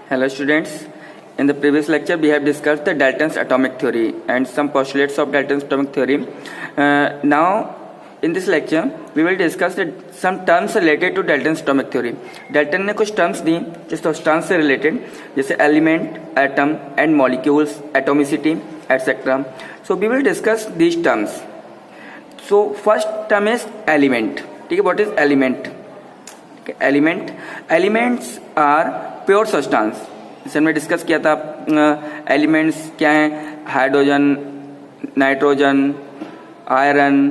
Hello students, in the previous lecture we have discussed the Dalton's atomic theory and some postulates of Dalton's atomic theory. Now in this lecture we will discuss some terms related to Dalton's atomic theory. Dalton ने कुछ terms दी जो substance से related, जैसे element, atom and molecules, atomicity, etc. So we will discuss these terms. So first term is element. ठीक है, what is element? Elements are pure substance. जैसे हमने discuss किया था एलिमेंट्स क्या हैं, hydrogen, nitrogen, iron,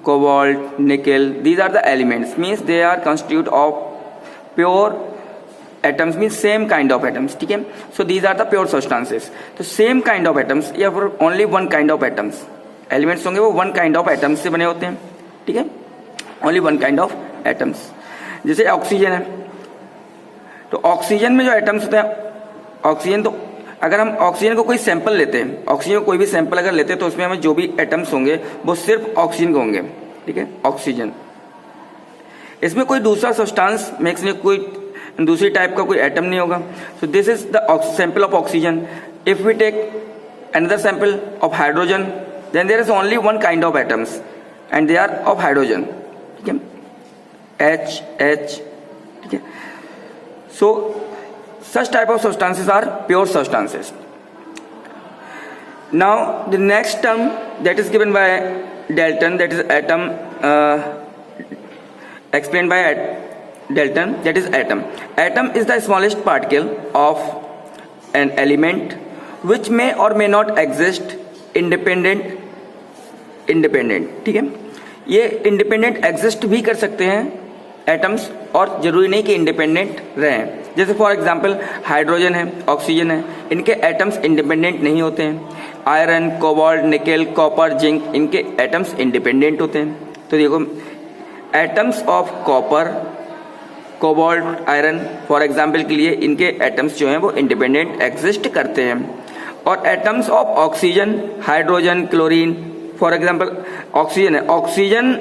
cobalt, nickel. These are the elements, means they are constitute of pure atoms, means same kind of atoms. ठीक है, so these are the pure substances. तो same kind of atoms या फिर only one kind of atoms. Elements होंगे वो one kind of atoms से बने होते हैं. ठीक है, only one kind of atoms. जैसे ऑक्सीजन है, तो ऑक्सीजन में जो एटम्स होते हैं, ऑक्सीजन, तो अगर हम ऑक्सीजन को कोई सैंपल लेते हैं, ऑक्सीजन को कोई भी सैंपल अगर लेते हैं तो उसमें हमें जो भी एटम्स होंगे वो सिर्फ ऑक्सीजन के होंगे. ठीक है, ऑक्सीजन. इसमें कोई दूसरा सब्सटेंस मिक्स नहीं, कोई दूसरी टाइप का कोई एटम नहीं होगा. So this is the sample of oxygen. If we take another sample of hydrogen, then there is only one kind of atoms and they are of hydrogen. ठीक है, H. ठीक है. So such type of substances are pure substances. Now the next term that is given by Dalton, that is atom, explained by Dalton, that is atom. Atom is the smallest particle of an element which may or may not exist independent. ठीक है, ये independent exist भी कर सकते हैं atoms, और जरूरी नहीं कि इंडिपेंडेंट रहें. जैसे फॉर एग्जांपल हाइड्रोजन है, ऑक्सीजन है, इनके एटम्स इंडिपेंडेंट नहीं होते हैं. Iron, cobalt, nickel, copper, zinc, इनके एटम्स इंडिपेंडेंट होते हैं. तो देखो atoms of copper, cobalt, iron for example के लिए इनके एटम्स जो हैं वो इंडिपेंडेंट एग्जिस्ट करते हैं. और atoms of oxygen, hydrogen, chlorine, for example oxygen है, ऑक्सीजन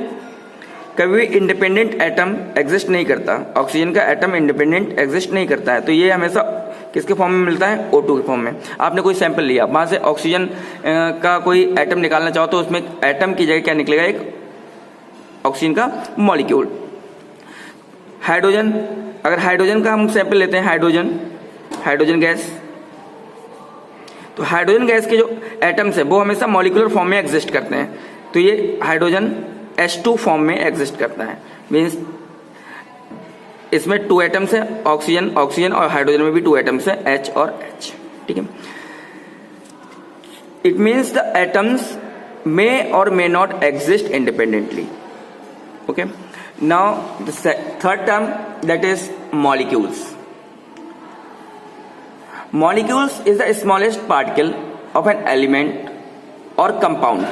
कभी भी इंडिपेंडेंट एटम एग्जिस्ट नहीं करता. ऑक्सीजन का एटम इंडिपेंडेंट एग्जिस्ट नहीं करता है. तो ये हमेशा किसके फॉर्म में मिलता है, O2 के फॉर्म में. आपने कोई सैंपल लिया, वहां से ऑक्सीजन का कोई एटम निकालना चाहो तो उसमें एटम की जगह क्या निकलेगा, एक ऑक्सीजन का मॉलिक्यूल. हाइड्रोजन, अगर हाइड्रोजन का हम सैंपल लेते हैं, हाइड्रोजन गैस, तो हाइड्रोजन गैस के जो एटम्स है वो हमेशा मॉलिक्यूलर फॉर्म में एग्जिस्ट करते हैं. तो ये हाइड्रोजन H2 फॉर्म में एग्जिस्ट करता है. मीन्स इसमें 2 एटम्स है, ऑक्सीजन, और हाइड्रोजन में भी 2 एटम्स है, H और H. ठीक है, इट मीन्स द एटम्स मे और may not exist independently. Okay, now the third term that is molecules. Molecules is the smallest particle of an element or compound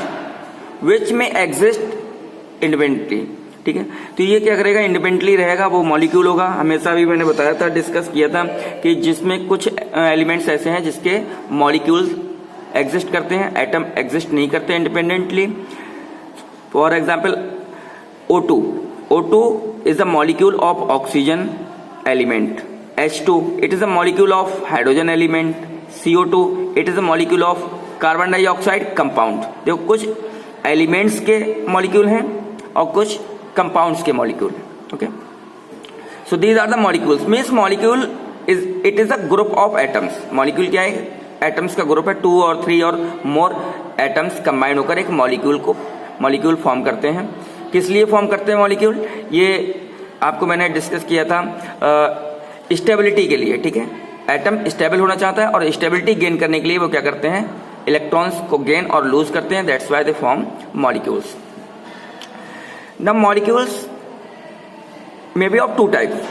which may exist independently. ठीक है, तो ये क्या करेगा, independently रहेगा, वो molecule होगा. हमेशा भी मैंने बताया था, डिस्कस किया था कि जिसमें कुछ एलिमेंट्स ऐसे हैं जिसके मॉलिक्यूल्स एग्जिस्ट करते हैं, एटम एग्जिस्ट नहीं करते independently. For example O2 is the molecule of oxygen element. H2 it is a molecule of hydrogen element. CO2 it is a molecule of carbon dioxide compound. देखो कुछ elements के molecule हैं और कुछ compounds के molecule. Okay, so these are the molecules. Means molecule it is a group of atoms. Molecule क्या है, atoms का ग्रुप है. 2 और 3 और मोर एटम्स कंबाइन होकर एक मॉलिक्यूल फॉर्म करते हैं. किस लिए फॉर्म करते हैं मॉलिक्यूल, ये आपको मैंने डिस्कस किया था, स्टेबिलिटी के लिए. ठीक है, एटम स्टेबल होना चाहता है और स्टेबिलिटी गेन करने के लिए वो क्या करते हैं, इलेक्ट्रॉन्स को गेन और लूज करते हैं. That's why they form molecules. The molecules may be of 2 types,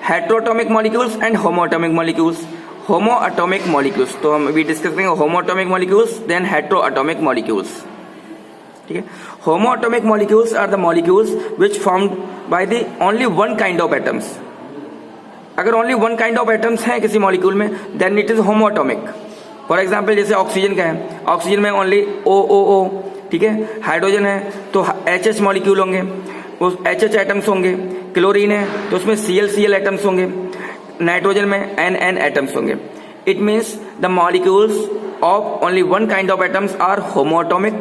heteroatomic molecules and homoatomic molecules. Homoatomic molecules तो हम अभी डिस्कस करेंगे, homoatomic molecules then heteroatomic molecules. ठीक है, homoatomic molecules are the molecules which formed by the only one kind of atoms. अगर only one kind of atoms हैं किसी molecule में, then it is homoatomic. For example जैसे oxygen का है, oxygen में ओनली O. ठीक है, हाइड्रोजन है तो H मॉलिक्यूल होंगे, उस H एटम्स होंगे. क्लोरीन है तो उसमें Cl एटम्स होंगे. नाइट्रोजन में n एटम्स होंगे. It means the molecules of only one kind of atoms are homoatomic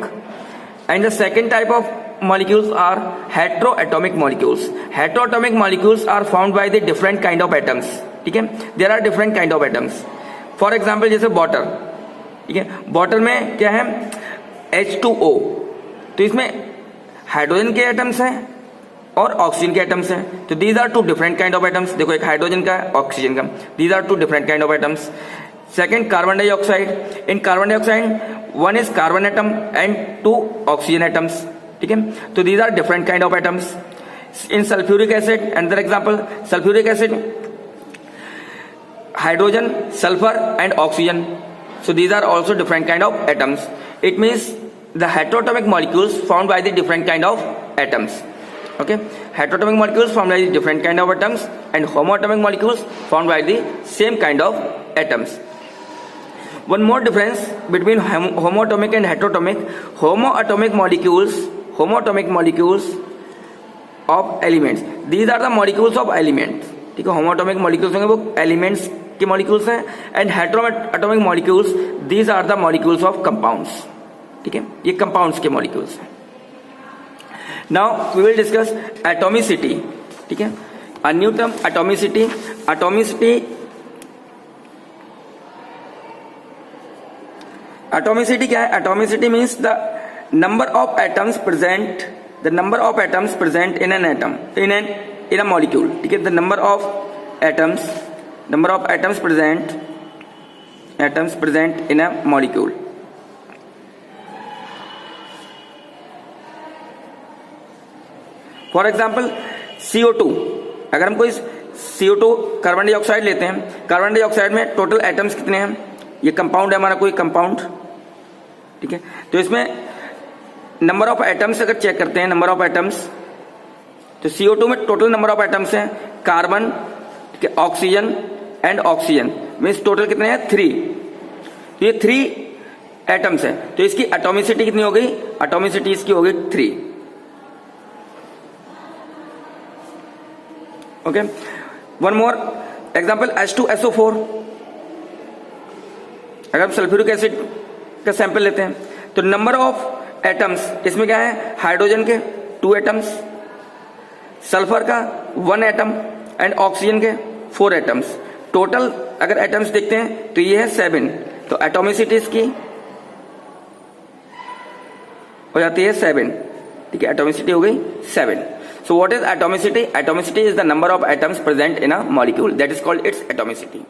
and the second type of molecules are heteroatomic molecules. Heteroatomic molecules are formed by the different kind of atoms. ठीक है, there are different kind of atoms. For example, जैसे water, ठीक है, water में क्या है H2O, तो इसमें हाइड्रोजन के एटम्स हैं और ऑक्सीजन के एटम्स हैं. तो these are two different kind of atoms. देखो एक हाइड्रोजन का ऑक्सीजन का, these are two different kind of atoms. Second carbon dioxide. In carbon dioxide one is carbon atom and two oxygen atoms. ठीक है, तो these are different kind of atoms. In sulphuric acid, another example, sulphuric acid, hydrogen, sulphur and oxygen. So these are also different kind of atoms. It means the heteroatomic molecules formed by the different kind of atoms. Okay, heteroatomic molecules formed by the different kind of atoms and homoatomic molecules formed by the same kind of atoms. One more difference between homoatomic and heteroatomic. Homoatomic molecules of elements. These are the molecules of elements. ठीक है, homoatomic molecules होंगे वो elements के molecules हैं. And heteroatomic molecules, these are the molecules of compounds. ठीक है, ये compounds के मॉलिक्यूल्स हैं. Now we will discuss atomicity. ठीक है, a new term atomicity. Atomicity क्या है? Atomicity means the number of atoms present in an atom, in a molecule. ठीक है, the number of atoms present in a molecule. For example, CO2. अगर हम कोई CO2 carbon dioxide लेते हैं, carbon dioxide में टोटल एटम्स कितने हैं? ये कंपाउंड है हमारा, कोई कंपाउंड. ठीक है, तो इसमें नंबर ऑफ एटम्स अगर चेक करते हैं, नंबर ऑफ एटम्स, तो CO2 में टोटल नंबर ऑफ एटम्स हैं carbon, oxygen and oxygen, means total कितने हैं? 3. तो ये 3 एटम्स हैं, तो इसकी एटॉमिसिटी कितनी हो गई? एटॉमिसिटी इसकी हो गई 3. Okay, one more example, H2SO4. अगर हम सल्फ्यूरिक एसिड का सैंपल लेते हैं तो नंबर ऑफ एटम्स इसमें क्या है? हाइड्रोजन के 2 एटम्स, सल्फर का 1 एटम एंड ऑक्सीजन के 4 एटम्स. टोटल अगर एटम्स देखते हैं तो ये है 7. तो एटॉमिसिटी इसकी हो जाती है 7. ठीक है, एटॉमिसिटी हो गई 7. So what is atomicity? Atomicity is the number of atoms present in a molecule, that is called its atomicity.